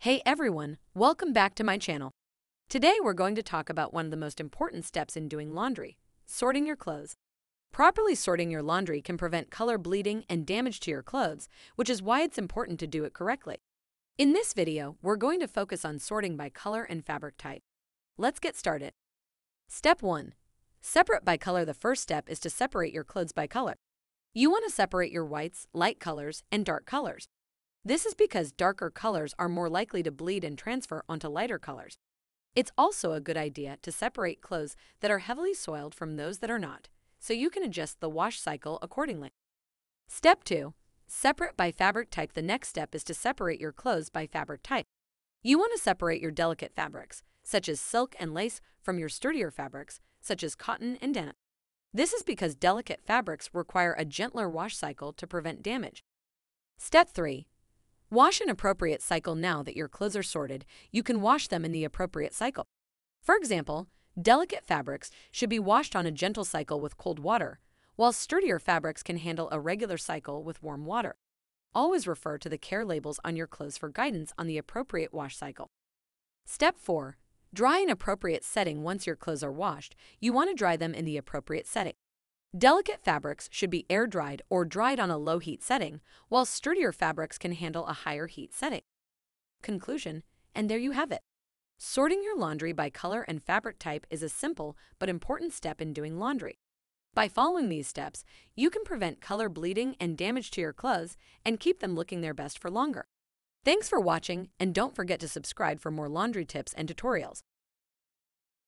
Hey everyone, welcome back to my channel. Today we're going to talk about one of the most important steps in doing laundry, sorting your clothes. Properly sorting your laundry can prevent color bleeding and damage to your clothes, which is why it's important to do it correctly. In this video, we're going to focus on sorting by color and fabric type. Let's get started. Step 1. Separate by color. The first step is to separate your clothes by color. You want to separate your whites, light colors, and dark colors. This is because darker colors are more likely to bleed and transfer onto lighter colors. It's also a good idea to separate clothes that are heavily soiled from those that are not, so you can adjust the wash cycle accordingly. Step 2. Separate by fabric type. The next step is to separate your clothes by fabric type. You want to separate your delicate fabrics, such as silk and lace, from your sturdier fabrics, such as cotton and denim. This is because delicate fabrics require a gentler wash cycle to prevent damage. Step 3. Wash an appropriate cycle. Now that your clothes are sorted, you can wash them in the appropriate cycle. For example, delicate fabrics should be washed on a gentle cycle with cold water, while sturdier fabrics can handle a regular cycle with warm water. Always refer to the care labels on your clothes for guidance on the appropriate wash cycle. Step 4. Dry in appropriate setting. Once your clothes are washed, you want to dry them in the appropriate setting. Delicate fabrics should be air-dried or dried on a low-heat setting, while sturdier fabrics can handle a higher heat setting. Conclusion, and there you have it. Sorting your laundry by color and fabric type is a simple but important step in doing laundry. By following these steps, you can prevent color bleeding and damage to your clothes and keep them looking their best for longer. Thanks for watching, and don't forget to subscribe for more laundry tips and tutorials.